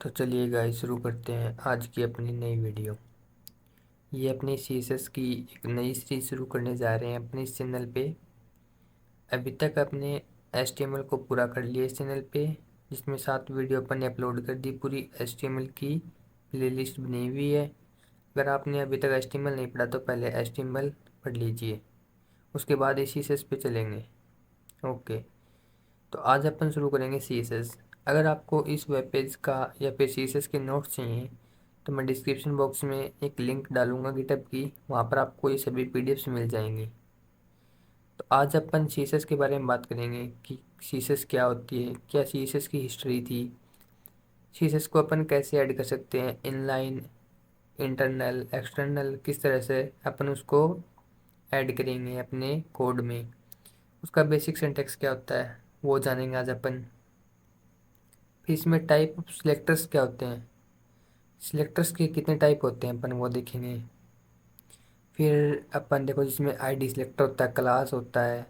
तो चलिए गाइस शुरू करते हैं आज की अपनी नई वीडियो। ये अपनी सीएसएस की एक नई सीरीज शुरू करने जा रहे हैं अपने इस चैनल पे। अभी तक अपने एचटीएमएल को पूरा कर लिया इस चैनल पे, जिसमें 7 वीडियो अपन ने अपलोड कर दी। पूरी एचटीएमएल की प्लेलिस्ट बनी हुई है। अगर आपने अभी तक एचटीएमएल नहीं पढ़ा तो पहले एचटीएमएल पढ़ लीजिए, उसके बाद ही सीएसएस पे चलेंगे। ओके, तो आज अपन शुरू करेंगे सीएसएस। अगर आपको इस वेब पेज का या फिर सीएसएस के नोट्स चाहिए तो मैं डिस्क्रिप्शन बॉक्स में एक लिंक डालूंगा गिटहब की, वहाँ पर आपको ये सभी पीडीएफ्स मिल जाएंगी। तो आज अपन सीएसएस के बारे में बात करेंगे कि सीएसएस क्या होती है, क्या सीएसएस की हिस्ट्री थी, सीएसएस को अपन कैसे ऐड कर सकते हैं, इनलाइन, इंटरनल, एक्सटर्नल, किस तरह से अपन उसको ऐड करेंगे अपने कोड में, उसका बेसिक सिंटैक्स क्या होता है वो जानेंगे आज अपन। फिर इसमें टाइप ऑफ सिलेक्टर्स क्या होते हैं, सिलेक्टर्स के कितने टाइप होते हैं अपन वो देखेंगे। फिर अपन देखो जिसमें आईडी सिलेक्टर होता है, क्लास होता है,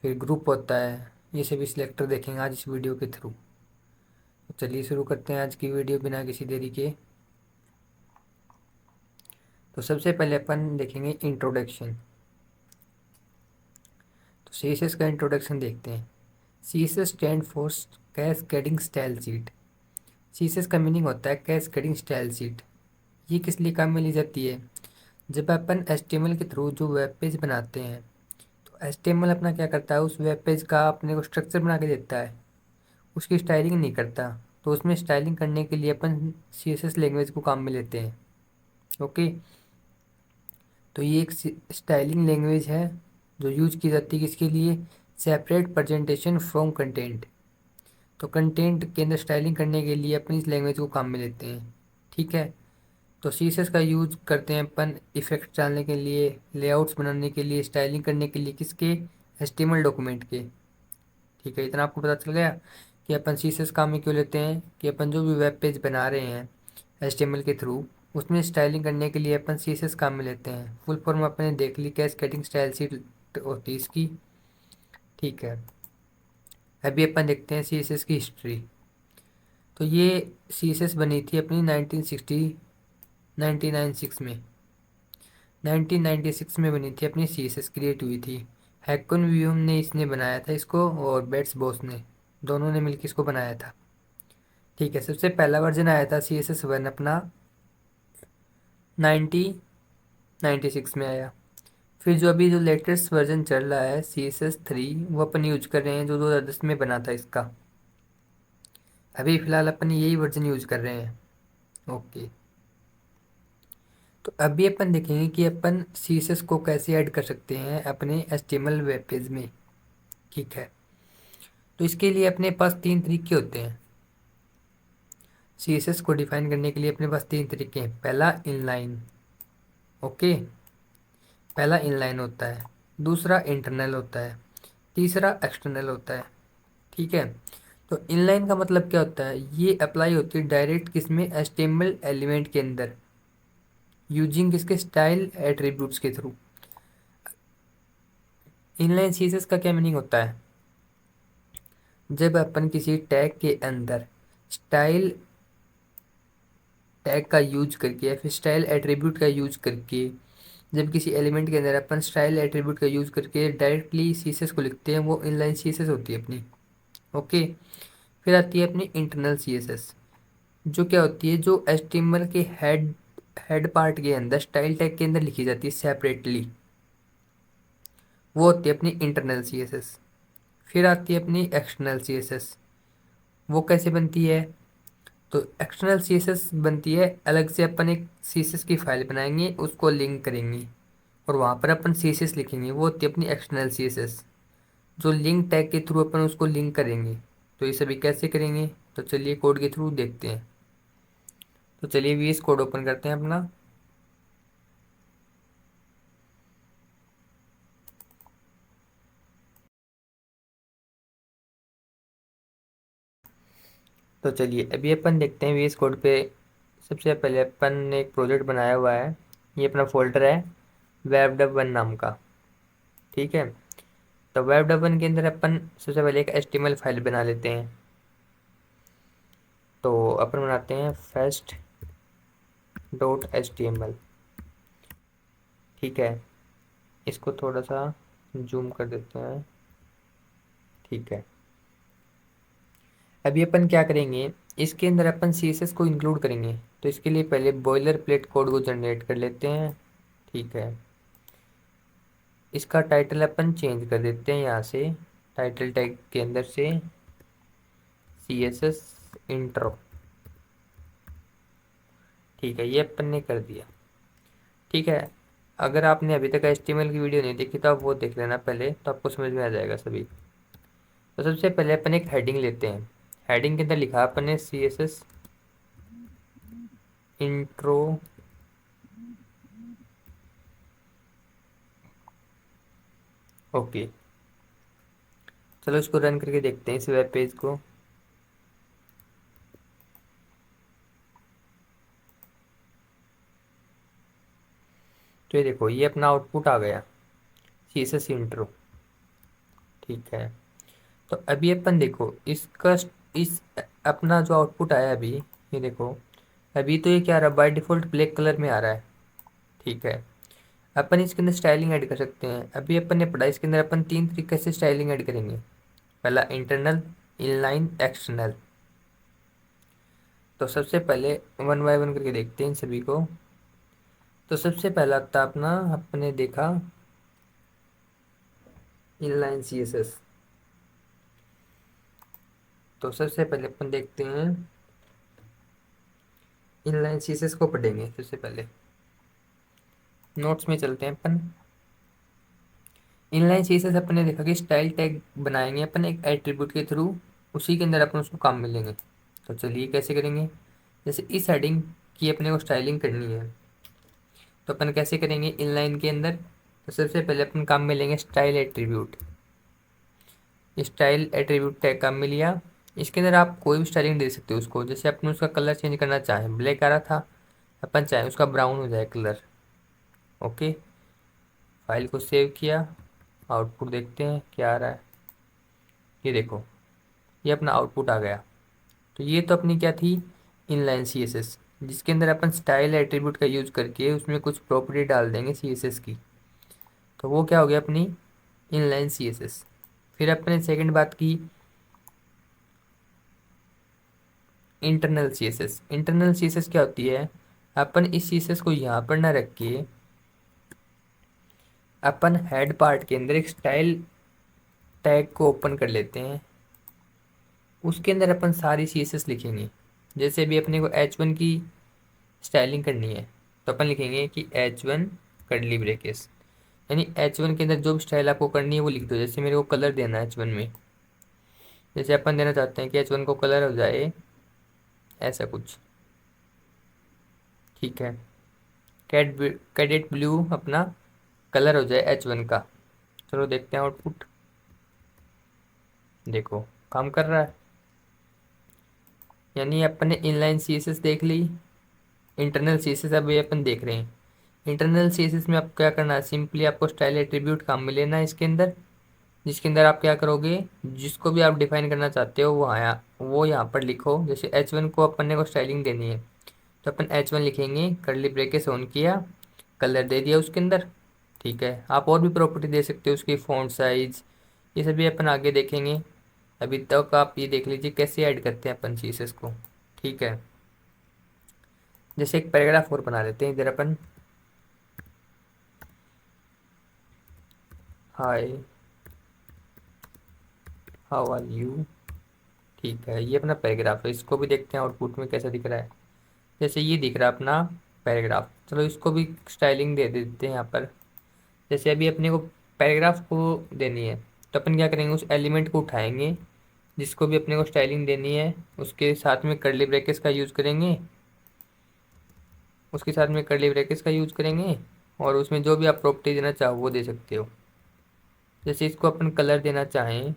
फिर ग्रुप होता है, ये सभी सिलेक्टर देखेंगे आज इस वीडियो के थ्रू। तो चलिए शुरू करते हैं आज की वीडियो बिना किसी देरी के। तो सबसे पहले अपन देखेंगे इंट्रोडक्शन। तो सीएसएस का इंट्रोडक्शन देखते हैं। CSS stand for cascading style sheet. CSS का मीनिंग होता है कैस्केडिंग स्टाइल शीट। ये किस लिए काम में ली जाती है? जब अपन एचटीएमएल के थ्रू जो वेब पेज बनाते हैं तो एचटीएमएल अपना क्या करता है, उस वेब पेज का अपने को स्ट्रक्चर बना के देता है, उसकी स्टाइलिंग नहीं करता। तो उसमें स्टाइलिंग करने के लिए अपन सीएसएस लैंग्वेज को काम में लेते हैं। ओके, तो ये एक स्टाइलिंग लैंग्वेज है जो यूज की जाती है किसके लिए? Separate presentation from content. तो कंटेंट के अंदर स्टाइलिंग करने के लिए अपन इस लैंग्वेज को काम में लेते हैं। ठीक है, तो सीएसएस का यूज करते हैं अपन इफेक्ट डालने के लिए, लेआउट्स बनाने के लिए, स्टाइलिंग करने के लिए, किसके? एचटीएमएल डॉक्यूमेंट के। ठीक है, इतना आपको पता चल गया कि अपन सीएसएस काम में क्यों लेते हैं, कि अपन जो भी वेब पेज बना रहे हैं एचटीएमएल के थ्रू उसमें स्टाइलिंग करने के लिए अपन सीएसएस काम में लेते हैं। फुल फॉर्म अपने देख ली, कैस्केडिंग स्टाइल शीट होती है इसकी। ठीक है, अभी अपन देखते हैं सीएसएस की हिस्ट्री। तो ये सीएसएस बनी थी अपनी 1996 में। 1996 में बनी थी अपनी सीएसएस, क्रिएट हुई थी। हैकोन व्यूम ने इसने बनाया था इसको, और बेट्स बॉस ने, दोनों ने मिलकर इसको बनाया था। ठीक है, सबसे पहला वर्जन आया था CSS 1 अपना 1996 में आया। फिर जो अभी जो लेटेस्ट वर्जन चल रहा है CSS 3, वो अपन यूज कर रहे हैं, जो 2010 में बना था इसका। अभी फिलहाल अपन यही वर्जन यूज कर रहे हैं। ओके, तो अभी अपन देखेंगे कि अपन CSS को कैसे ऐड कर सकते हैं अपने HTML वेब पेज में। ठीक है, तो इसके लिए अपने पास 3 तरीके होते हैं। CSS को डिफाइन करने के लिए अपने पास 3 तरीके हैं। पहला इनलाइन, ओके, पहला इनलाइन होता है, दूसरा इंटरनल होता है, तीसरा एक्सटर्नल होता है। ठीक है, तो इनलाइन का मतलब क्या होता है? ये अप्लाई होती है डायरेक्ट किसमें? HTML एलिमेंट के अंदर, यूजिंग किसके? स्टाइल एट्रीब्यूट्स के थ्रू। इनलाइन CSS का क्या मीनिंग होता है? जब अपन किसी टैग के अंदर स्टाइल टैग का यूज करके या फिर स्टाइल एट्रीब्यूट का यूज करके, जब किसी एलिमेंट के अंदर अपन स्टाइल एट्रीब्यूट का यूज करके डायरेक्टली CSS को लिखते हैं, वो इनलाइन CSS होती है अपनी। ओके, फिर आती है अपनी इंटरनल CSS, जो क्या होती है? जो HTML के हेड पार्ट के अंदर स्टाइल टैग के अंदर लिखी जाती है सेपरेटली, वो होती है अपनी इंटरनल CSS। फिर आती है अपनी एक्सटर्नल CSS। वो कैसे बनती है? तो एक्सटर्नल CSS बनती है अलग से, अपन एक CSS की फाइल बनाएंगे, उसको लिंक करेंगे और वहाँ पर अपन CSS लिखेंगे, वो होती है अपनी एक्सटर्नल CSS। जो लिंक टैग के थ्रू अपन उसको लिंक करेंगे। तो ये सभी कैसे करेंगे? तो चलिए कोड के थ्रू देखते हैं। तो चलिए VS कोड ओपन करते हैं अपना। तो चलिए अभी अपन देखते हैं VS कोड पे। सबसे पहले अपन ने एक प्रोजेक्ट बनाया हुआ है, ये अपना फोल्डर है web-dev1 नाम का। ठीक है, तो web-dev1 के अंदर अपन सबसे पहले एक HTML फाइल बना लेते हैं। तो अपन बनाते हैं fast डॉट HTML। ठीक है, इसको थोड़ा सा जूम कर देते हैं। ठीक है, अभी अपन क्या करेंगे, इसके अंदर अपन CSS को इंक्लूड करेंगे। तो इसके लिए पहले बॉयलर प्लेट कोड को जनरेट कर लेते हैं। ठीक है, इसका टाइटल अपन चेंज कर देते हैं यहाँ से, टाइटल टैग के अंदर से CSS इंट्रो। ठीक है, ये अपन ने कर दिया। ठीक है, अगर आपने अभी तक HTML की वीडियो नहीं देखी तो आप वो देख लेना पहले, तो आपको समझ में आ जाएगा सभी। तो सबसे पहले अपन एक हेडिंग लेते हैं। हेडिंग के अंदर लिखा अपन ने CSS इंट्रो। ओके, चलो इसको रन करके देखते हैं इस वेब पेज को। तो ये देखो, ये अपना आउटपुट आ गया, CSS इंट्रो। ठीक है, तो अभी अपन देखो इसका, इस अपना जो आउटपुट आया अभी, ये देखो अभी तो ये क्या आ रहा है, बाय डिफ़ॉल्ट ब्लैक कलर में आ रहा है। ठीक है, अपन इसके अंदर स्टाइलिंग ऐड कर सकते हैं। अभी अपन ने पढ़ा, इसके अंदर अपन 3 तरीके से स्टाइलिंग ऐड करेंगे। पहला इंटरनल, इनलाइन, एक्सटर्नल। तो सबसे पहले वन बाय वन करके देखते हैं इन सभी को। तो सबसे पहला था अपना, अपने देखा इनलाइन CSS। तो सबसे पहले अपन देखते हैं इनलाइन CSS को पढ़ेंगे। सबसे पहले नोट्स में चलते हैं अपन। इनलाइन CSS अपन ने देखा कि स्टाइल टैग बनाएंगे अपन एक एट्रीब्यूट के थ्रू, उसी के अंदर अपन उसको काम मिलेंगे। तो चलिए कैसे करेंगे। जैसे इस हेडिंग की अपने को स्टाइलिंग करनी है, तो अपन कैसे करेंगे इनलाइन के अंदर। तो सबसे पहले अपन काम में लेंगे style attribute. Style attribute tag काम में लिया। इसके अंदर आप कोई भी स्टाइलिंग दे सकते हो उसको। जैसे अपन उसका कलर चेंज करना चाहें, ब्लैक आ रहा था, अपन चाहें उसका ब्राउन हो जाए कलर। ओके, फाइल को सेव किया, आउटपुट देखते हैं क्या आ रहा है। ये देखो, ये अपना आउटपुट आ गया। तो ये तो अपनी क्या थी, इनलाइन CSS, जिसके अंदर अपन स्टाइल एट्रीब्यूट का यूज़ करके उसमें कुछ प्रॉपर्टी डाल देंगे CSS की। तो वो क्या हो गया अपनी इनलाइन CSS। फिर अपने सेकंड बात की इंटरनल CSS। इंटरनल CSS क्या होती है, अपन इस CSS को यहाँ पर ना रख के अपन हेड पार्ट के अंदर एक स्टाइल टैग को ओपन कर लेते हैं। उसके अंदर अपन सारी CSS लिखेंगे। जैसे भी अपने को H1 की स्टाइलिंग करनी है, तो अपन लिखेंगे कि H1 कर्ली ब्रेकेस, यानी H1 के अंदर जो भी स्टाइल आपको करनी है वो लिख दो। जैसे मेरे को कलर देना है H1 में, जैसे अपन देना चाहते हैं कि H1 को कलर हो जाए ऐसा कुछ। ठीक है, कैडेट ब्लू अपना कलर हो जाए H1 का। चलो देखते हैं आउटपुट। देखो काम कर रहा है, यानी अपन ने इनलाइन CSS देख ली। इंटरनल CSS अभी अपन देख रहे हैं। इंटरनल CSS में आपको क्या करना है, सिंपली आपको स्टाइल एट्रीब्यूट काम में लेना है इसके अंदर, जिसके अंदर आप क्या करोगे, जिसको भी आप डिफाइन करना चाहते हो वो यहाँ पर लिखो। जैसे H1 को अपन ने को स्टाइलिंग देनी है, तो अपन H1 लिखेंगे, कर्ली ब्रेकेट ऑन किया, कलर दे दिया उसके अंदर। ठीक है, आप और भी प्रॉपर्टी दे सकते हो उसकी, फ़ॉन्ट साइज, ये सभी अपन आगे देखेंगे। अभी तक आप ये देख लीजिए कैसे ऐड करते हैं अपन CSS को। ठीक है, जैसे एक पैराग्राफ और बना लेते हैं इधर अपन। हाय, हाउ आर यू। ठीक है, ये अपना पैराग्राफ है, इसको भी देखते हैं आउटपुट में कैसा दिख रहा है। जैसे ये दिख रहा है अपना पैराग्राफ। चलो इसको भी स्टाइलिंग दे देते हैं यहाँ पर। जैसे अभी अपने को पैराग्राफ को देनी है, तो अपन क्या करेंगे, उस एलिमेंट को उठाएंगे जिसको भी अपने को स्टाइलिंग देनी है, उसके साथ में कर्ली ब्रैकेट्स का यूज़ करेंगे, उसके साथ में कर्ली ब्रैकेट्स का यूज़ करेंगे, और उसमें जो भी आप प्रॉपर्टी देना चाहो वो दे सकते हो। जैसे इसको अपन कलर देना चाहें,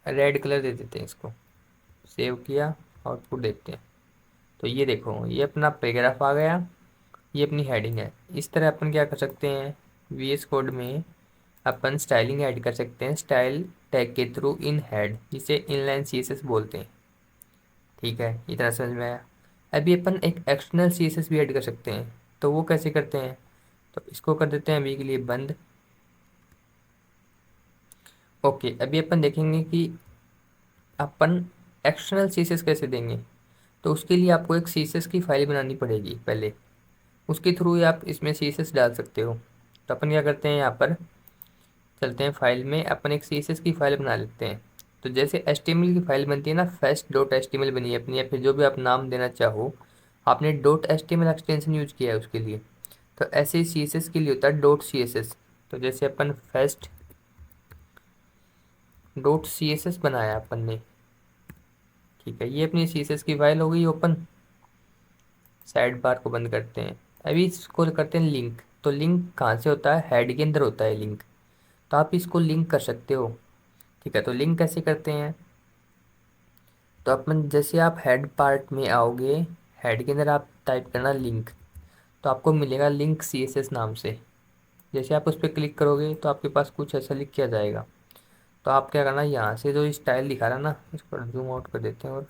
रेड कलर दे देते हैं इसको। सेव किया, आउटपुट देखते हैं। तो ये देखो, ये अपना पैराग्राफ आ गया, ये अपनी हेडिंग है। इस तरह अपन क्या कर सकते हैं, VS कोड में अपन स्टाइलिंग ऐड कर सकते हैं, स्टाइल टैग के थ्रू इन हेड, जिसे इनलाइन CSS बोलते हैं। ठीक है, इतना समझ में आया। अभी अपन एक एक्सटर्नल CSS भी ऐड कर सकते हैं, तो वो कैसे करते हैं, तो इसको कर देते हैं अभी के लिए बंद। ओके, अभी अपन देखेंगे कि अपन एक्सटर्नल CSS कैसे देंगे। तो उसके लिए आपको एक CSS की फाइल बनानी पड़ेगी पहले, उसके थ्रू ही आप इसमें CSS डाल सकते हो। तो अपन क्या करते हैं, यहाँ पर चलते हैं फाइल में, अपन एक CSS की फाइल बना लेते हैं। तो जैसे HTML की फाइल बनती है ना, fast.html बनी है अपनी, या फिर जो भी आप नाम देना चाहो, आपने .html एक्सटेंशन यूज किया है उसके लिए, तो ऐसे ही CSS के लिए होता है .css। तो जैसे अपन fast.css बनाया अपन ने, ठीक है, ये अपनी CSS की फाइल हो गई ओपन। साइड बार को बंद करते हैं, अभी इसको करते हैं लिंक। तो लिंक कहाँ से होता है, हेड के अंदर होता है लिंक, तो आप इसको लिंक कर सकते हो। ठीक है, तो लिंक कैसे करते हैं, तो अपन जैसे आप हेड पार्ट में आओगे, हेड के अंदर आप टाइप करना लिंक, तो आपको मिलेगा लिंक CSS नाम से। जैसे आप उस पर क्लिक करोगे तो आपके पास कुछ ऐसा लिख के आ जाएगा। तो आप क्या करना, यहाँ से जो स्टाइल दिखा रहा है ना, इसको जूम आउट कर देते हैं, और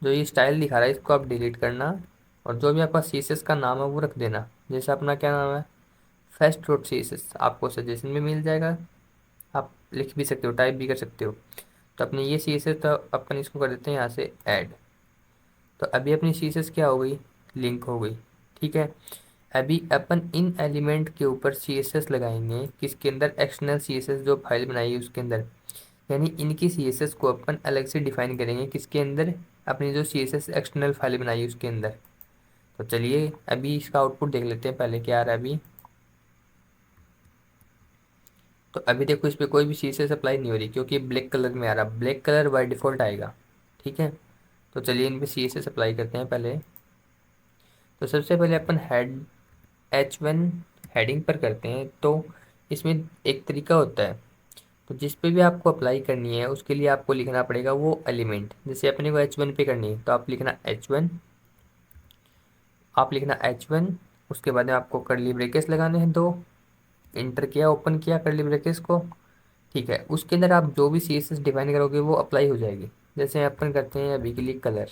जो ये स्टाइल दिखा रहा है इसको आप डिलीट करना, और जो भी आपका CSS का नाम है वो रख देना। जैसे अपना क्या नाम है, fast.css, आपको सजेशन में मिल जाएगा, आप लिख भी सकते हो, टाइप भी कर सकते हो। तो अपने ये CSS, तो अपन इसको कर देते हैं यहाँ से ऐड। तो अभी अपनी CSS क्या हो गई, लिंक हो गई। ठीक है, अभी अपन इन एलिमेंट के ऊपर CSS लगाएंगे, किसके अंदर, एक्सटर्नल CSS जो फाइल बनाई है उसके अंदर। यानी इनकी CSS को अपन अलग से डिफाइन करेंगे, किसके अंदर, अपनी जो CSS एक्सटर्नल फाइल बनाई है उसके अंदर। तो चलिए अभी इसका आउटपुट देख लेते हैं पहले क्या आ रहा है अभी। तो अभी देखो इस पर कोई भी CSS अप्लाई नहीं हो रही, क्योंकि ब्लैक कलर में आ रहा, ब्लैक कलर बाय डिफ़ॉल्ट आएगा। ठीक है, तो चलिए इन पर CSS अप्लाई करते हैं पहले। तो सबसे पहले अपन H1 हेडिंग पर करते हैं। तो इसमें एक तरीका होता है, तो जिस पे भी आपको अप्लाई करनी है उसके लिए आपको लिखना पड़ेगा वो एलिमेंट। जैसे अपने को H1 पे करनी है तो आप लिखना H1, उसके बाद में आपको कर्ली ब्रेकेस लगाने हैं दो, इंटर किया, ओपन किया कर्ली ब्रेकेस को। ठीक है, उसके अंदर आप जो भी CSS डिफाइन करोगे वो अप्लाई हो जाएगी। जैसे अपन करते हैं अभी के लिए कलर,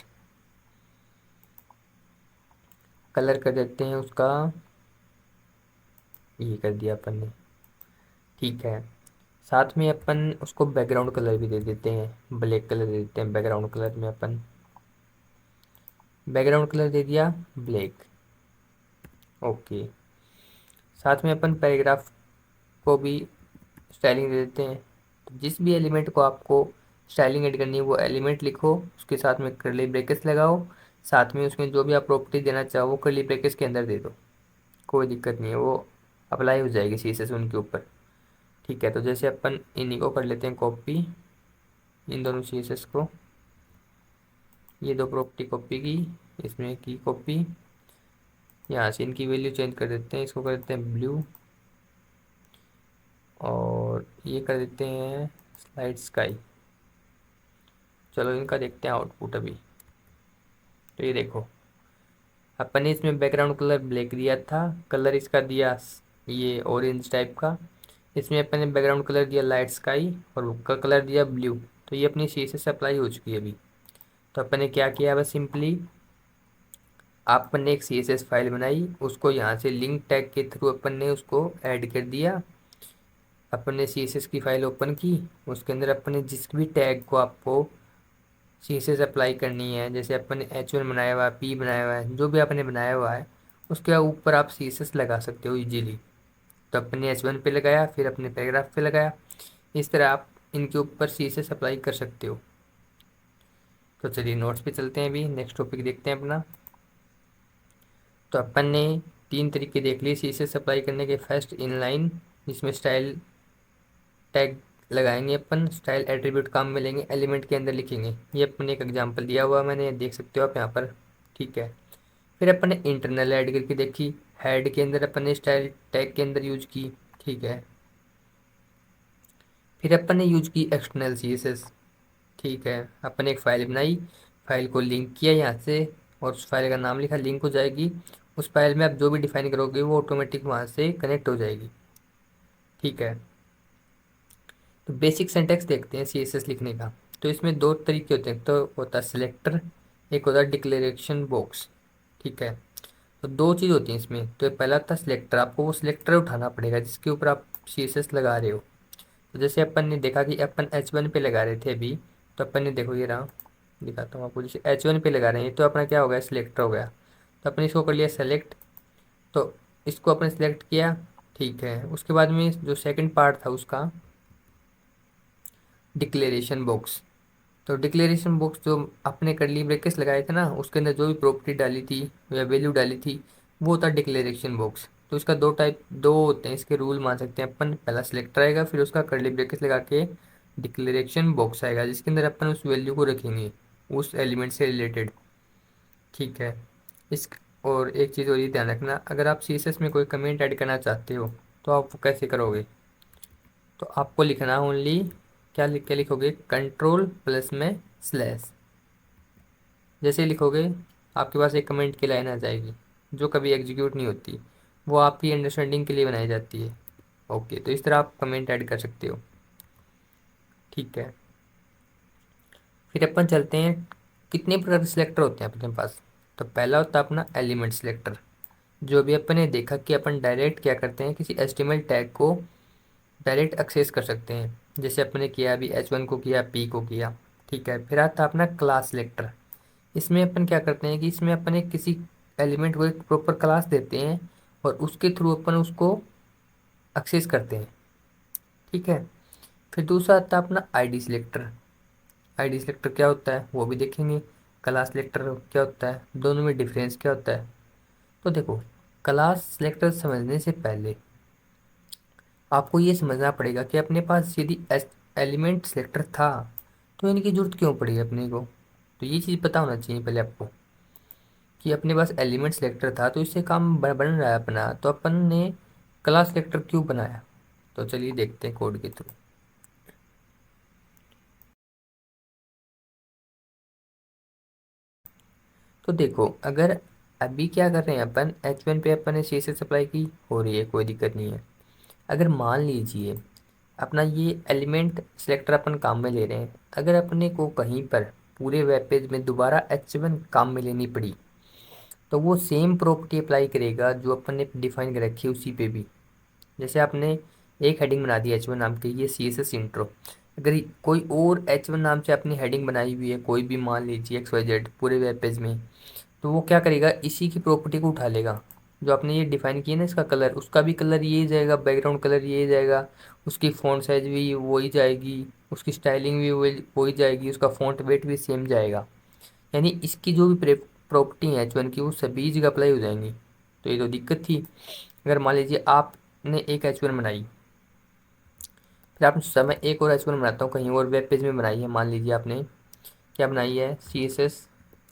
कलर कर देते हैं उसका, ये कर दिया अपन ने। ठीक है, साथ में अपन उसको बैकग्राउंड कलर भी दे देते हैं, ब्लैक कलर दे देते हैं बैकग्राउंड कलर में, अपन बैकग्राउंड कलर दे दिया ब्लैक। ओके, साथ में अपन पैराग्राफ को भी स्टाइलिंग दे देते हैं। तो जिस भी एलिमेंट को आपको स्टाइलिंग ऐड करनी है वो एलिमेंट लिखो, उसके साथ में कर्ली ब्रैकेट्स लगाओ, साथ में उसमें जो भी आप प्रॉपर्टी देना चाहो वो कर्ली ब्रैकेट्स के अंदर दे दो, कोई दिक्कत नहीं है, वो अप्लाई हो जाएगी CSS उनके ऊपर। ठीक है, तो जैसे अपन इन्हीं को कर लेते हैं कॉपी, इन दोनों CSS को, ये दो प्रॉपर्टी कॉपी की, इसमें की कॉपी, यहाँ से इनकी वैल्यू चेंज कर देते हैं, इसको कर देते हैं ब्लू, और ये कर देते हैं स्लाइड स्काई। चलो इनका देखते हैं आउटपुट अभी। तो ये देखो, अपन ने इसमें बैकग्राउंड कलर ब्लैक दिया था, कलर इसका दिया ये ऑरेंज टाइप का, इसमें अपन ने बैकग्राउंड कलर दिया लाइट स्काई, और बुक का कलर दिया ब्लू। तो ये अपनी CSS अप्लाई हो चुकी है अभी। तो अपन ने क्या किया, बस सिंपली अपन ने एक CSS फाइल बनाई, उसको यहाँ से लिंक टैग के थ्रू अपन ने उसको ऐड कर दिया। अपन ने CSS की फाइल ओपन की, उसके अंदर अपन ने जिस भी टैग को आपको CSS अप्लाई करनी है, जैसे अपन ने H1 बनाया हुआ है, P बनाया हुआ है, जो भी आपने बनाया हुआ है उसके ऊपर आप CSS लगा सकते हो इजीली। तो अपन ने H1 पे लगाया, फिर अपने पैराग्राफ पे लगाया, इस तरह आप इनके ऊपर CSS अप्लाई कर सकते हो। तो चलिए नोट्स पे चलते हैं, अभी नेक्स्ट टॉपिक देखते हैं अपना। तो अपन ने 3 तरीके देख लिए CSS अप्लाई करने के। फर्स्ट इनलाइन, जिसमें स्टाइल टैग लगाएंगे अपन, स्टाइल एट्रीब्यूट काम में लेंगे, एलिमेंट के अंदर लिखेंगे। ये अपन ने एक एग्जांपल दिया हुआ मैंने, देख सकते हो आप यहाँ पर। ठीक है, फिर अपन ने इंटरनल ऐड करके देखी, हेड के अंदर अपन ने स्टाइल टैग के अंदर यूज की। ठीक है, फिर अपन ने यूज की एक्सटर्नल CSS। ठीक है, अपन ने एक फाइल बनाई, फाइल को लिंक किया यहाँ से, और उस फाइल का नाम लिखा, लिंक हो जाएगी। उस फाइल में आप जो भी डिफाइन करोगे वो ऑटोमेटिक वहाँ से कनेक्ट हो जाएगी। ठीक है, तो बेसिक सिंटैक्स देखते हैं CSS लिखने का। तो इसमें दो तरीके होते हैं, तो होता है सिलेक्टर, एक होता है डिक्लेरेशन बॉक्स। ठीक है, तो दो चीज़ होती हैं इसमें। तो पहला था सिलेक्टर, आपको वो सिलेक्टर उठाना पड़ेगा जिसके ऊपर आप CSS लगा रहे हो। तो जैसे अपन ने देखा कि अपन H1 पे लगा रहे थे अभी, तो अपन ने देखो ये रहा, दिखाता हूँ आपको। जैसे H1 पे लगा रहे हैं तो अपना क्या हो गया, सिलेक्टर हो गया। तो अपन इसको कर लिया सेलेक्ट, तो इसको अपने सेलेक्ट किया। ठीक है, उसके बाद में जो सेकंड पार्ट था उसका डिक्लेरेशन बॉक्स। तो डिक्लेरेशन बॉक्स जो आपने करली ब्रेकेट्स लगाए थे ना, उसके अंदर जो भी प्रॉपर्टी डाली थी या वैल्यू डाली थी, वो होता है डिक्लेरेशन बॉक्स। तो इसका दो होते हैं इसके रूल मान सकते हैं अपन। पहला सिलेक्टर आएगा, फिर उसका कर्ली ब्रेकेट्स लगा के डिक्लेरेशन बॉक्स आएगा जिसके अंदर अपन उस वैल्यू को रखेंगे, उस एलिमेंट से रिलेटेड। ठीक है, इस और एक चीज़ और ये ध्यान रखना, अगर आप CSS में कोई कमेंट ऐड करना चाहते हो तो आप वो कैसे करोगे। तो आपको लिखना ओनली, क्या लिख के लिखोगे, कंट्रोल प्लस में स्लैश। जैसे ही लिखोगे आपके पास एक कमेंट की लाइन आ जाएगी जो कभी एग्जीक्यूट नहीं होती, वो आपकी अंडरस्टैंडिंग के लिए बनाई जाती है। ओके, तो इस तरह आप कमेंट ऐड कर सकते हो। ठीक है, फिर अपन चलते हैं, कितने प्रकार के सिलेक्टर होते हैं अपने पास। तो पहला होता है अपना एलिमेंट सिलेक्टर, जो भी अपन ने देखा कि अपन डायरेक्ट क्या करते हैं, किसी HTML टैग को डायरेक्ट एक्सेस कर सकते हैं। जैसे अपने किया अभी H1 को किया, P को किया। ठीक है, फिर आता है अपना क्लास सिलेक्टर। इसमें अपन क्या करते हैं कि इसमें अपन एक किसी एलिमेंट को एक प्रॉपर क्लास देते हैं और उसके थ्रू अपन उसको एक्सेस करते हैं। ठीक है, फिर दूसरा आता है अपना आईडी सिलेक्टर। आईडी सिलेक्टर क्या होता है वो भी देखेंगे। क्लास सिलेक्टर क्या होता है, दोनों में डिफरेंस क्या होता है। तो देखो, क्लास सिलेक्टर समझने से पहले आपको ये समझना पड़ेगा कि अपने पास यदि एलिमेंट सिलेक्टर था तो इनकी जरूरत क्यों पड़ी अपने को। तो ये चीज़ पता होना चाहिए पहले आपको कि अपने पास एलिमेंट सिलेक्टर था तो इससे काम बन रहा है अपना, तो अपन ने क्लास सिलेक्टर क्यों बनाया। तो चलिए देखते हैं कोड के थ्रू। तो देखो, अगर अभी क्या कर रहे हैं अपन, H1 पे अपन ने CSS सप्लाई की, हो रही है, कोई दिक्कत नहीं है। अगर मान लीजिए अपना ये एलिमेंट सिलेक्टर अपन काम में ले रहे हैं, अगर अपने को कहीं पर पूरे वेब पेज में दोबारा H1 काम में लेनी पड़ी, तो वो सेम प्रॉपर्टी अप्लाई करेगा जो अपन ने डिफाइन कर रखी है उसी पे भी। जैसे आपने एक हेडिंग बना दी H1 नाम की, ये CSS इंट्रो। अगर कोई और H1 नाम से अपनी हेडिंग बनाई हुई है, कोई भी मान लीजिए XYZ पूरे वेब पेज में, तो वो क्या करेगा, इसी की प्रॉपर्टी को उठा लेगा। जो आपने ये डिफाइन किया ना, इसका कलर, उसका भी कलर ये जाएगा, बैकग्राउंड कलर ये जाएगा, उसकी फ़ॉन्ट साइज भी वही जाएगी, उसकी स्टाइलिंग भी वही जाएगी, उसका फ़ॉन्ट वेट भी सेम जाएगा। यानी इसकी जो भी प्रॉपर्टी है H1 की, वो सभी जगह अप्लाई हो जाएंगी। तो ये तो दिक्कत थी। अगर मान लीजिए आपने एक H1 बनाई, फिर आप समय एक और H1 बनाता हूँ कहीं और वेब पेज में बनाई है, मान लीजिए आपने क्या बनाई है, CSS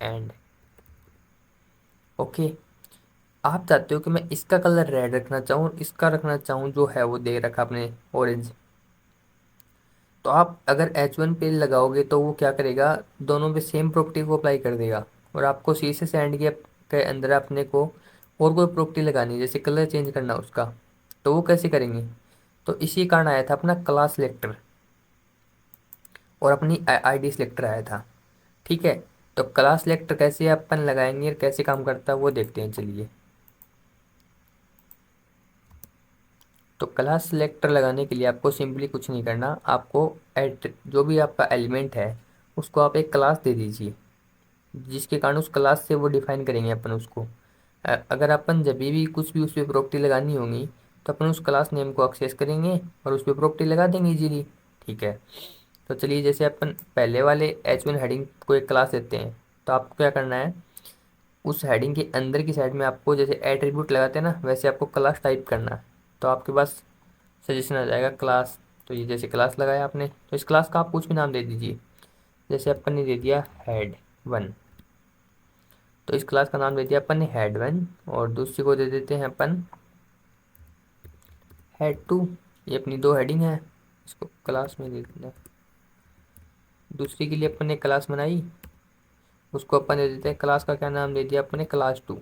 एंड। ओके, आप चाहते हो कि मैं इसका कलर रेड रखना चाहूँ और इसका रखना चाहूँ जो है वो दे रखा आपने ऑरेंज। तो आप अगर H1 पे लगाओगे तो वो क्या करेगा, दोनों पे सेम प्रॉपर्टी को अप्लाई कर देगा। और आपको CSS एंड के अंदर अपने को और कोई प्रॉपर्टी लगानी है, जैसे कलर चेंज करना उसका, तो वो कैसे करेंगे। तो इसी कारण आया था अपना क्लास सिलेक्टर और अपनी आईडी सिलेक्टर आया था। ठीक है, तो क्लास सिलेक्टर कैसे अपन लगाएंगे और कैसे काम करता है वो देखते हैं, चलिए। तो क्लास सिलेक्टर लगाने के लिए आपको सिंपली कुछ नहीं करना, आपको एड जो भी आपका एलिमेंट है उसको आप एक क्लास दे दीजिए, जिसके कारण उस क्लास से वो डिफाइन करेंगे अपन उसको। अगर अपन जब भी कुछ भी उस पर प्रॉपर्टी लगानी होगी तो अपन उस क्लास नेम को एक्सेस करेंगे और उस पर प्रॉपर्टी लगा देंगे इजीली। ठीक है, तो चलिए, जैसे अपन पहले वाले H1 हेडिंग को एक क्लास देते हैं, तो आपको क्या करना है, उस हेडिंग के अंदर की साइड में आपको जैसे एट्रीब्यूट लगाते हैं ना, वैसे आपको क्लास टाइप करना है। तो आपके पास सजेशन आ जाएगा क्लास। तो ये जैसे क्लास लगाया आपने, तो इस क्लास का आप कुछ भी नाम दे दीजिए। जैसे अपन ने दे दिया हेड 1, तो इस क्लास का नाम दे दिया अपन ने हेड 1, और दूसरी को दे देते हैं अपन हेड 2। ये अपनी दो हेडिंग है, इसको क्लास में दे देना। दूसरी के लिए अपन ने क्लास बनाई, उसको अपन दे देते हैं, क्लास का क्या नाम दे दिया अपन ने, क्लास 2।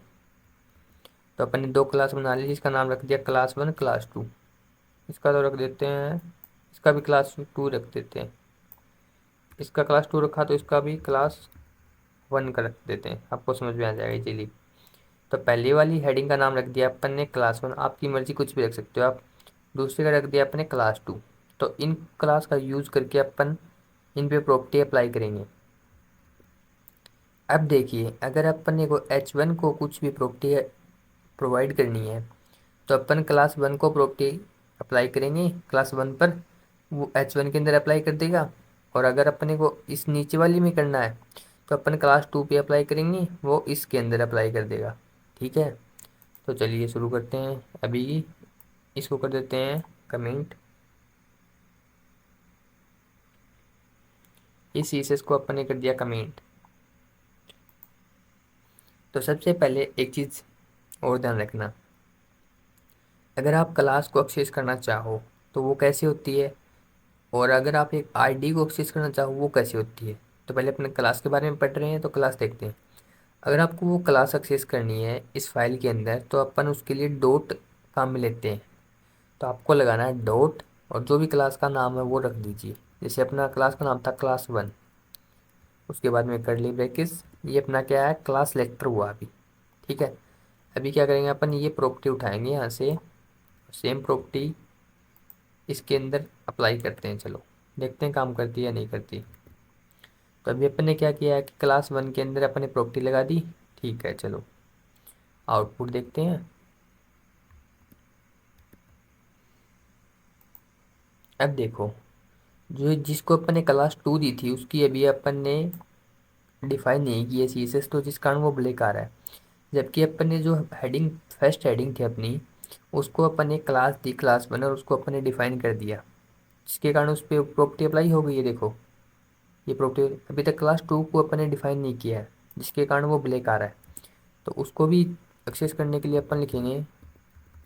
तो अपन ने दो क्लास बना ली जिसका नाम रख दिया क्लास 1 क्लास 2। इसका तो रख देते हैं, इसका भी क्लास 2 रख देते हैं। इसका क्लास 2 रखा तो इसका भी क्लास 1 का रख देते हैं, आपको समझ में आ जाएगा इजीली। तो पहली वाली हेडिंग का नाम रख दिया अपन ने क्लास 1, आपकी मर्जी कुछ भी रख सकते हो आप। दूसरे का रख दिया अपने क्लास 2। तो इन क्लास का यूज़ करके अपन इन पे प्रॉपर्टी अप्लाई करेंगे। अब देखिए, अगर अपन ने को H1 को कुछ भी प्रॉपर्टी प्रोवाइड करनी है तो अपन क्लास 1 को प्रॉपर्टी अप्लाई करेंगे क्लास 1 पर, वो H1 के अंदर अप्लाई कर देगा। और अगर अपने को इस नीचे वाली में करना है तो अपन क्लास 2 पे अप्लाई करेंगे, वो इसके अंदर अप्लाई कर देगा। ठीक है, तो चलिए शुरू करते हैं। अभी इसको कर देते हैं कमेंट। इस सीसेस को अपन ने कर दिया कमेंट। तो सबसे पहले एक चीज़ और ध्यान रखना, अगर आप क्लास को एक्सेस करना चाहो तो वो कैसे होती है, और अगर आप एक आईडी को एक्सेस करना चाहो वो कैसे होती है। तो पहले अपने क्लास के बारे में पढ़ रहे हैं तो क्लास देखते हैं। अगर आपको वो क्लास एक्सेस करनी है इस फाइल के अंदर तो अपन उसके लिए डॉट काम में लेते हैं। तो आपको लगाना है डॉट, और जो भी क्लास का नाम है वो रख दीजिए। जैसे अपना क्लास का नाम था क्लास 1, उसके बाद में कर्ली ब्रैकेट्स, ये अपना क्या है क्लास लेक्चर हुआ अभी। ठीक है, अभी क्या करेंगे अपन, ये प्रॉपर्टी उठाएंगे यहाँ से, सेम प्रॉपर्टी इसके अंदर अप्लाई करते हैं। चलो देखते हैं काम करती है या नहीं करती। तो अभी अपन ने क्या किया है कि क्लास 1 के अंदर अपन ने प्रॉपर्टी लगा दी। ठीक है, चलो आउटपुट देखते हैं। अब देखो, जो जिसको अपन ने क्लास 2 दी थी उसकी अभी अपन ने डिफाइन नहीं की है सीएसएस, तो जिस कारण वो ब्लैक आ रहा है। जबकि अपन ने जो हेडिंग फर्स्ट हेडिंग थी अपनी, उसको अपन ने क्लास दी क्लास 1 और उसको अपन ने डिफाइन कर दिया, जिसके कारण उस पर प्रॉपर्टी अप्लाई हो गई है। देखो ये प्रॉपर्टी अभी तक क्लास 2 को अपन ने डिफाइन नहीं किया है, जिसके कारण वो ब्लैक आ रहा है। तो उसको भी एक्सेस करने के लिए अपन लिखेंगे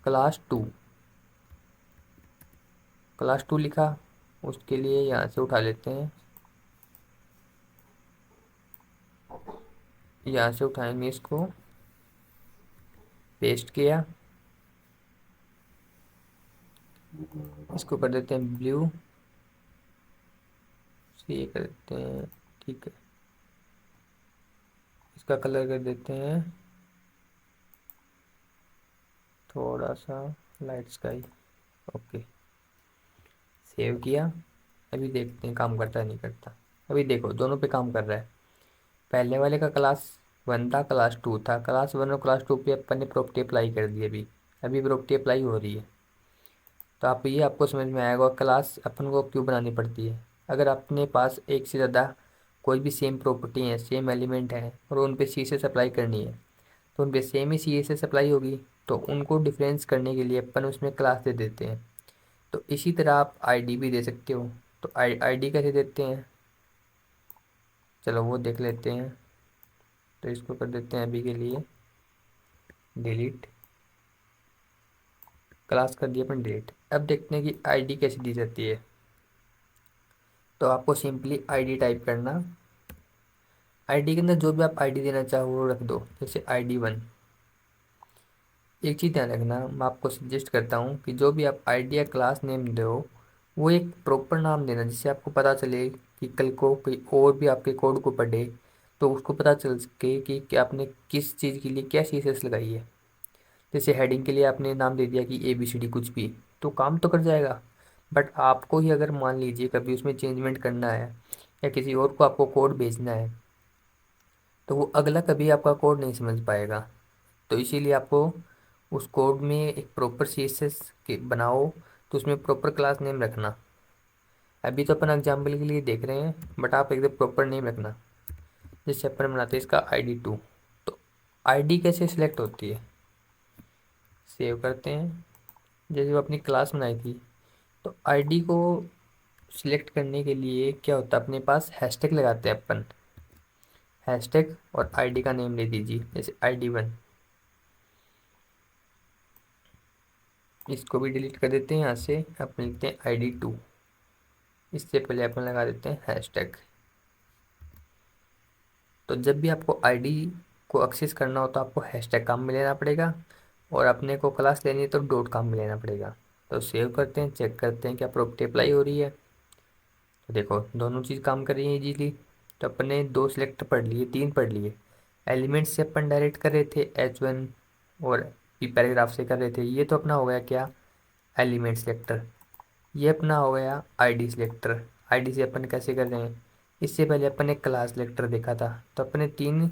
क्लास 2। क्लास 2 लिखा, उसके लिए यहाँ से उठा लेते हैं, यहाँ से उठाएंगे इसको, पेस्ट किया, इसको कर देते हैं ब्लू से, ये कर देते हैं। ठीक है, इसका कलर कर देते हैं थोड़ा सा लाइट स्काई। ओके, सेव किया। अभी देखते हैं काम करता है नहीं करता। अभी देखो दोनों पे काम कर रहा है। पहले वाले का क्लास 1 था, क्लास 2 था, क्लास 1 और क्लास 2 पे अपन ने प्रॉपर्टी अप्लाई कर दी। अभी अभी प्रॉपर्टी अप्लाई हो रही है। तो आप ये आपको समझ में आएगा क्लास अपन को क्यों बनानी पड़ती है। अगर अपने पास एक से ज़्यादा कोई भी सेम प्रॉपर्टी है, सेम एलिमेंट है, और उन पे सी एस एस अप्लाई करनी है तो उन पे सेम ही सी एस एस अप्लाई होगी। तो उनको डिफरेंस करने के लिए अपन उसमें क्लास दे देते हैं। तो इसी तरह आप आईडी भी दे सकते हो। तो आईडी कैसे देते हैं, चलो वो देख लेते हैं। तो इसको कर देते हैं अभी के लिए डिलीट, क्लास कर दिया अपन डिलीट। अब देखते हैं कि आईडी कैसे दी जाती है। तो आपको सिंपली आईडी टाइप करना, आईडी के अंदर जो भी आप आईडी देना चाहो वो रख दो, जैसे ID 1। एक चीज़ ध्यान रखना, मैं आपको सजेस्ट करता हूँ कि जो भी आप आईडी या क्लास नेम दो वो एक प्रॉपर नाम देना, जिससे आपको पता चले कि कल को कोई और भी आपके कोड को पढ़े तो उसको पता चल सके कि आपने किस चीज़ के लिए क्या सीएसएस लगाई है। जैसे हेडिंग के लिए आपने नाम दे दिया कि ABCD कुछ भी, तो काम तो कर जाएगा। बट आपको ही अगर मान लीजिए कभी उसमें चेंजमेंट करना है या किसी और को आपको कोड भेजना है तो वो अगला कभी आपका कोड नहीं समझ पाएगा। तो इसीलिए आपको उस कोड में एक प्रॉपर CSS के बनाओ, तो उसमें प्रॉपर क्लास नेम रखना। अभी तो अपन एग्जाम्पल के लिए देख रहे हैं, बट आप एकदम प्रॉपर नेम रखना। जैसे अपन बनाते हैं इसका ID 2। तो आईडी कैसे सिलेक्ट होती है, सेव करते हैं। जैसे वो अपनी क्लास बनाई थी, तो आईडी को सिलेक्ट करने के लिए क्या होता है, अपने पास हैशटैग लगाते हैं अपन, हैशटैग और आईडी का नेम ले दीजिए, जैसे ID 1। इसको भी डिलीट कर देते हैं यहाँ से, अपन लिखते हैं ID 2। इससे पहले अपन लगा देते हैं हैशटैग। तो जब भी आपको आईडी को एक्सेस करना हो तो आपको हैशटैग काम में लेना पड़ेगा, और अपने को क्लास लेनी है तो डॉट काम में लेना पड़ेगा। तो सेव करते हैं, चेक करते हैं क्या प्रॉपर्टी अप्लाई हो रही है। तो देखो दोनों चीज़ काम कर रही है इजीली। तो अपन ने 2 सिलेक्टर पढ़ लिए, 3 पढ़ लिए। एलिमेंट से अपन डायरेक्ट कर रहे थे H1 और पी पैराग्राफ से कर रहे थे। ये तो अपना हो गया क्या, एलिमेंट सिलेक्टर। ये अपना हो गया आईडी सिलेक्टर। आईडी से अपन कैसे कर रहे हैं, इससे पहले अपन ने क्लास सिलेक्टर देखा था। तो अपने 3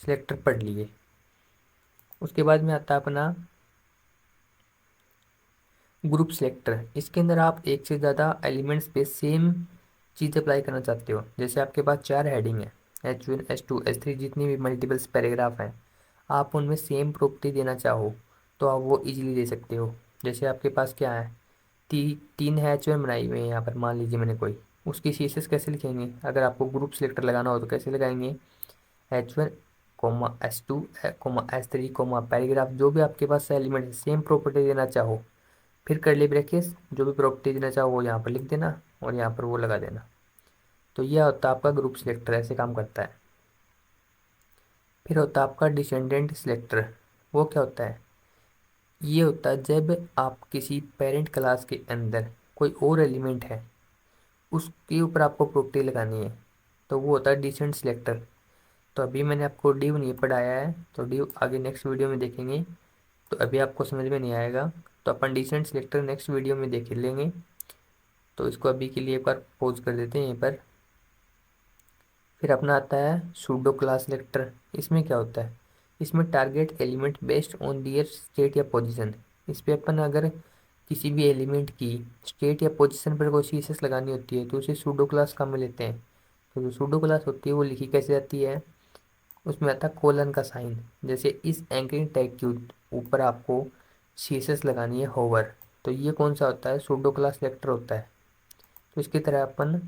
सिलेक्टर पढ़ लिए। उसके बाद में आता है अपना ग्रुप सिलेक्टर। इसके अंदर आप एक से ज़्यादा एलिमेंट्स पे सेम चीज़ अप्लाई करना चाहते हो। जैसे आपके पास 4 हेडिंग है, H1 H2 H3, जितनी भी मल्टीपल्स पैराग्राफ हैं, आप उनमें सेम प्रॉपर्टी देना चाहो तो आप वो इजीली दे सकते हो। जैसे आपके पास क्या है, 3 है H1 बनाई हुई है यहाँ पर, मान लीजिए मैंने कोई, उसकी सीसेस कैसे लिखेंगे। अगर आपको ग्रुप सिलेक्टर लगाना हो तो कैसे लगाएंगे, H1 H2 H3 पैराग्राफ, जो भी आपके पास एलिमेंट है सेम प्रॉपर्टी देना चाहो, फिर कर्ली ब्रैकेट्स, जो भी प्रॉपर्टी देना चाहो वो यहाँ पर लिख देना और यहाँ पर वो लगा देना। तो यह होता है आपका ग्रुप सिलेक्टर, ऐसे काम करता है। फिर होता है आपका डिसेंडेंट सिलेक्टर। वो क्या होता है, ये होता है जब आप किसी पेरेंट क्लास के अंदर कोई और एलिमेंट है उसके ऊपर आपको प्रॉपर्टी लगानी है, तो वो होता है डिसेंट सिलेक्टर। तो अभी मैंने आपको डिव नहीं पढ़ाया है, तो डिव आगे नेक्स्ट वीडियो में देखेंगे। तो अभी आपको समझ में नहीं आएगा, तो अपन डिसेंट सिलेक्टर नेक्स्ट वीडियो में देख लेंगे। तो इसको अभी के लिए एक बार पॉज कर देते हैं यहीं पर। फिर अपना आता है सूडो क्लास सिलेक्टर। इसमें क्या होता है, इसमें target element based on their state या पोजीशन। इस पे अपन अगर किसी भी एलिमेंट की स्टेट या पोजीशन पर कोई सीसेस लगानी होती है तो उसे सूडो क्लास काम में लेते हैं। तो जो सूडो क्लास होती है वो लिखी कैसे जाती है, उसमें आता है कोलन का साइन। जैसे इस एंकरिंग टैग के ऊपर आपको सीसेस लगानी है होवर, तो ये कौन सा होता है, सूडो क्लास सिलेक्टर होता है। तो इसकी तरह अपन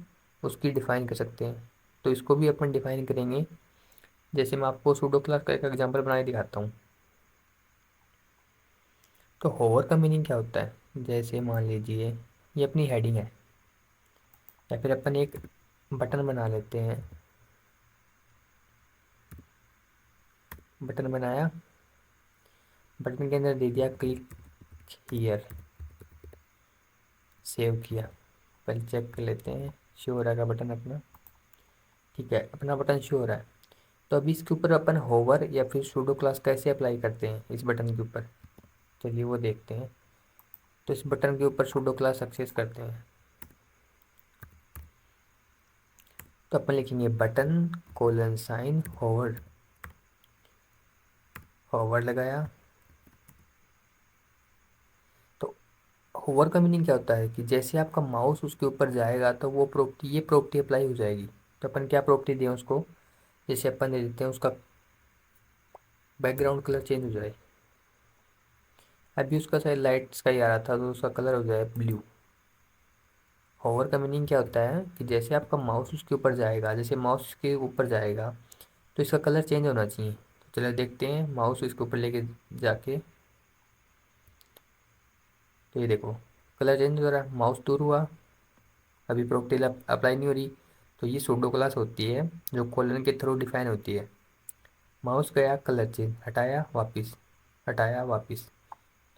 उसकी डिफ़ाइन कर सकते हैं। तो इसको भी अपन डिफ़ाइन करेंगे। जैसे मैं आपको सूडो क्लास का एक एग्जांपल बना के दिखाता हूँ। तो होवर का मीनिंग क्या होता है, जैसे मान लीजिए ये अपनी हेडिंग है, या फिर अपन एक बटन बना लेते हैं। बटन बनाया, बटन के अंदर दे दिया क्लिक हियर, सेव किया। पहले चेक कर लेते हैं शो हो रहा है बटन अपना। ठीक है, अपना बटन शो हो रहा है। तो अभी इसके ऊपर अपन होवर या फिर सूडो क्लास कैसे अप्लाई करते हैं इस बटन के ऊपर, चलिए वो देखते हैं। तो इस बटन के ऊपर सूडो क्लास एक्सेस करते हैं। तो अपन लिखेंगे button colon sign hover. Hover लगाया। तो होवर का मीनिंग क्या होता है कि जैसे आपका माउस उसके ऊपर जाएगा तो वो प्रॉपर्टी, ये प्रॉपर्टी अप्लाई हो जाएगी। तो अपन क्या प्रॉपर्टी दें उसको, जैसे अपन दे देते हैं उसका बैकग्राउंड कलर चेंज हो जाए। अभी उसका शायद लाइट स्काई आ रहा था तो उसका कलर हो जाए ब्लू। होवर का मीनिंग क्या होता है कि जैसे आपका माउस उसके ऊपर जाएगा, जैसे माउस के ऊपर जाएगा तो इसका कलर चेंज होना चाहिए। तो चलिए देखते हैं, माउस इसके ऊपर लेके जाके, तो ये देखो कलर चेंज हो रहा है, माउस दूर हुआ, अभी प्रॉपर्टी अप्लाई नहीं हो रही। तो ये सूडो क्लास होती है जो कोलन के थ्रू डिफाइन होती है। माउस गया, कलर चेंज, हटाया वापस, हटाया वापस।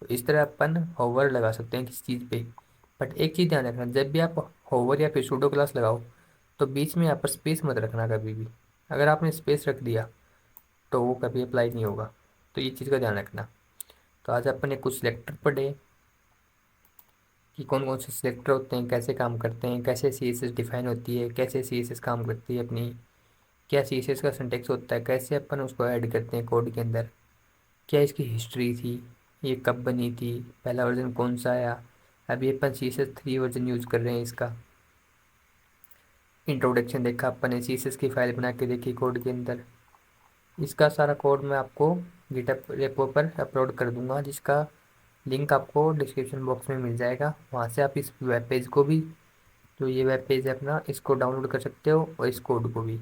तो इस तरह अपन होवर लगा सकते हैं किसी चीज़ पे। बट एक चीज़ ध्यान रखना, जब भी आप होवर या फिर सूडो क्लास लगाओ तो बीच में यहाँ पर स्पेस मत रखना कभी भी। अगर आपने स्पेस रख दिया तो वो कभी अप्लाई नहीं होगा। तो ये चीज़ का ध्यान रखना। तो आज अपन ने कुछ सिलेक्टर पढ़े कि कौन कौन से सिलेक्टर होते हैं, कैसे काम करते हैं, कैसे सी एस एस डिफाइन होती है, कैसे सी एस एस काम करती है अपनी, क्या सी एस एस का सिंटेक्स होता है, कैसे अपन उसको ऐड करते हैं कोड के अंदर, क्या इसकी हिस्ट्री थी, ये कब बनी थी, पहला वर्जन कौन सा आया। अभी अपन C S S 3 version use कर रहे हैं। इसका इंट्रोडक्शन देखा अपन ने, सी एस एस की फाइल बना के देखी कोड के अंदर। इसका सारा कोड मैं आपको गिटहब रेपो पर अपलोड कर दूंगा, जिसका लिंक आपको डिस्क्रिप्शन बॉक्स में मिल जाएगा। वहाँ से आप इस वेब पेज को भी, जो ये वेब पेज है अपना, इसको डाउनलोड कर सकते हो और इस कोड को भी।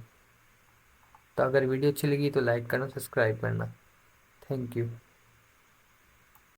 तो अगर वीडियो अच्छी लगी तो लाइक करना, सब्सक्राइब करना। Thank you.